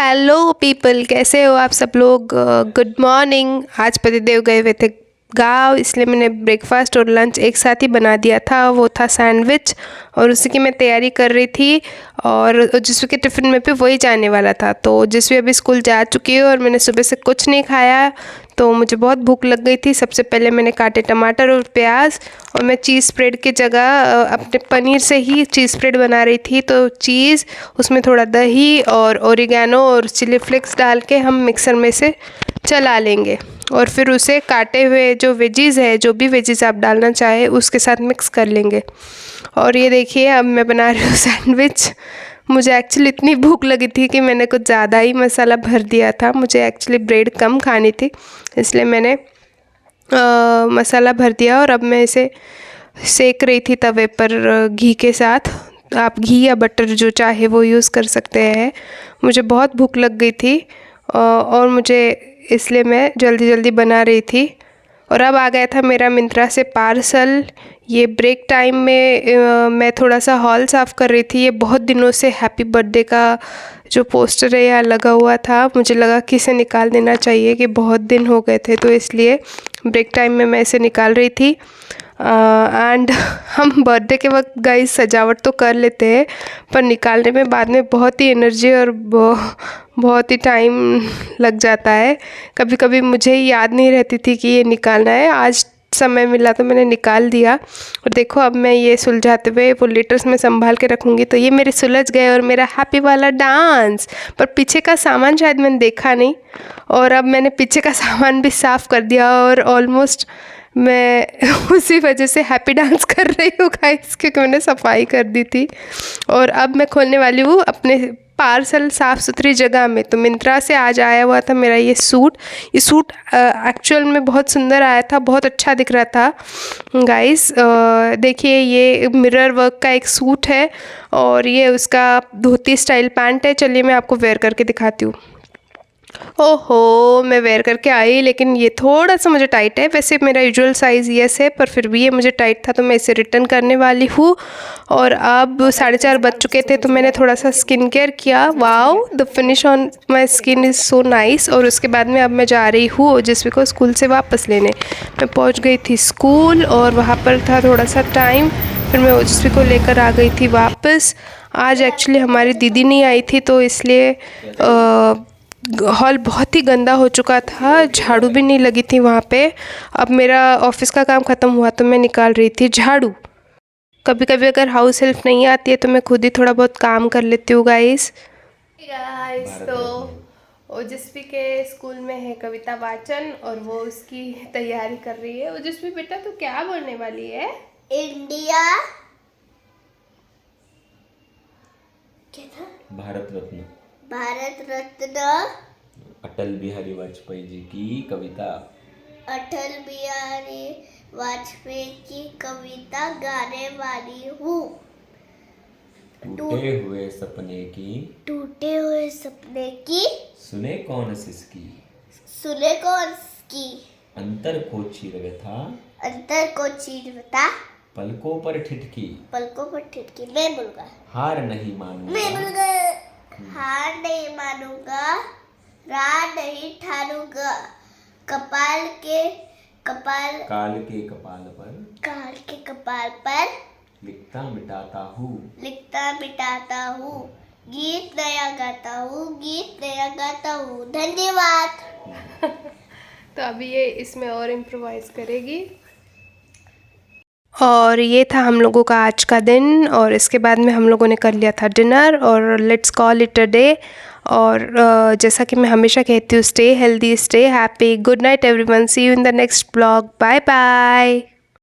Hello people, कैसे हो आप सब लोग। Good morning. आज पतिदेव गए हुए थे गाँव, इसलिए मैंने ब्रेकफास्ट और लंच एक साथ ही बना दिया था। वो था सैंडविच और उसी की मैं तैयारी कर रही थी। और जिसवी के टिफ़िन में भी वही जाने वाला था। तो जिसवी अभी स्कूल जा चुकी है और मैंने सुबह से कुछ नहीं खाया, तो मुझे बहुत भूख लग गई थी। सबसे पहले मैंने काटे टमाटर और प्याज, और मैं चीज़ स्प्रेड की जगह अपने पनीर से ही चीज़ स्प्रेड बना रही थी। तो चीज़, उसमें थोड़ा दही और ओरिगैनो और चिली फ्लेक्स डाल के हम मिक्सर में से चला लेंगे, और फिर उसे काटे हुए जो वेजीज़ है, जो भी वेजीज़ आप डालना चाहे उसके साथ मिक्स कर लेंगे। और ये देखिए, अब मैं बना रही हूँ सैंडविच। मुझे एक्चुअली इतनी भूख लगी थी कि मैंने कुछ ज़्यादा ही मसाला भर दिया था। मुझे एक्चुअली ब्रेड कम खानी थी, इसलिए मैंने मसाला भर दिया। और अब मैं इसे सेक रही थी तवे पर घी के साथ। आप घी या बटर जो चाहे वो यूज़ कर सकते हैं। मुझे बहुत भूख लग गई थी और मुझे, इसलिए मैं जल्दी जल्दी बना रही थी। और अब आ गया था मेरा मिंत्रा से पार्सल। ये ब्रेक टाइम में मैं थोड़ा सा हॉल साफ़ कर रही थी। ये बहुत दिनों से हैप्पी बर्थडे का जो पोस्टर है यहाँ लगा हुआ था। मुझे लगा कि इसे निकाल देना चाहिए, कि बहुत दिन हो गए थे, तो इसलिए ब्रेक टाइम में मैं इसे निकाल रही थी। एंड हम बर्थडे के वक्त गाइस सजावट तो कर लेते हैं, पर निकालने में बाद में बहुत ही एनर्जी और बहुत ही टाइम लग जाता है। कभी कभी मुझे ही याद नहीं रहती थी कि ये निकालना है। आज समय मिला तो मैंने निकाल दिया। और देखो, अब मैं ये सुलझाते हुए वो लेटर्स में संभाल के रखूँगी। तो ये मेरे सुलझ गए, और मेरा हैप्पी वाला डांस। पर पीछे का सामान शायद मैंने देखा नहीं, और अब मैंने पीछे का सामान भी साफ़ कर दिया। और ऑलमोस्ट मैं उसी वजह से हैप्पी डांस कर रही हूँ गाइस, क्योंकि मैंने सफाई कर दी थी। और अब मैं खोलने वाली हूँ अपने पार्सल साफ़ सुथरी जगह में। तो मिंत्रा से आज आया हुआ था मेरा ये सूट। ये सूट एक्चुअल में बहुत सुंदर आया था, बहुत अच्छा दिख रहा था गाइस। देखिए, ये मिरर वर्क का एक सूट है, और ये उसका धोती स्टाइल पैंट है। चलिए मैं आपको वेयर करके दिखाती हूँ। ओहो, मैं वेयर करके आई, लेकिन ये थोड़ा सा मुझे टाइट है। वैसे मेरा यूजुअल साइज़ यस है, पर फिर भी ये मुझे टाइट था, तो मैं इसे रिटर्न करने वाली हूँ। और अब 4:30 बज चुके थे, तो मैंने थोड़ा सा स्किन केयर किया। Wow, the finish on my skin is so nice. और उसके बाद में अब मैं जा रही हूँ ओजस्वी को स्कूल से वापस लेने। मैं पहुँच गई थी स्कूल, और वहाँ पर था थोड़ा सा टाइम, फिर मैं ओजस्वी को लेकर आ गई थी वापस। आज एक्चुअली हमारी दीदी नहीं आई थी, तो इसलिए हॉल बहुत ही गंदा हो चुका था, झाड़ू भी नहीं लगी थी वहाँ पे। अब मेरा ऑफिस का काम ख़त्म हुआ, तो मैं निकाल रही थी झाड़ू। कभी कभी अगर हाउस हेल्प नहीं आती है, तो मैं खुद ही थोड़ा बहुत काम कर लेती हूँ गाइस। तो ओजस्वी के स्कूल में है कविता वाचन, और वो उसकी तैयारी कर रही है। ओजस्वी बेटा, तू क्या बोलने वाली है? इंडिया, क्या था? भारत रत्न अटल बिहारी वाजपेयी जी की कविता। अटल बिहारी वाजपेयी की कविता गाने वाली हूँ। टूटे हुए सपने की सुने कौन सिसकी, अंतर को चीर बता, पलकों पर ठिठकी। मैं बोलूँगा, हार नहीं मानूंगा, हार नहीं मानूंगा, राह नहीं ठानूंगा, काल के कपाल पर लिखता मिटाता हूँ, गीत नया गाता हूँ। धन्यवाद। तो अभी ये इसमें और इम्प्रोवाइज़ करेगी। और ये था हम लोगों का आज का दिन, और इसके बाद में हम लोगों ने कर लिया था डिनर, और let's call it a day. और जैसा कि मैं हमेशा कहती हूँ, stay healthy, stay happy. Good night everyone, see you in the next blog. Bye bye.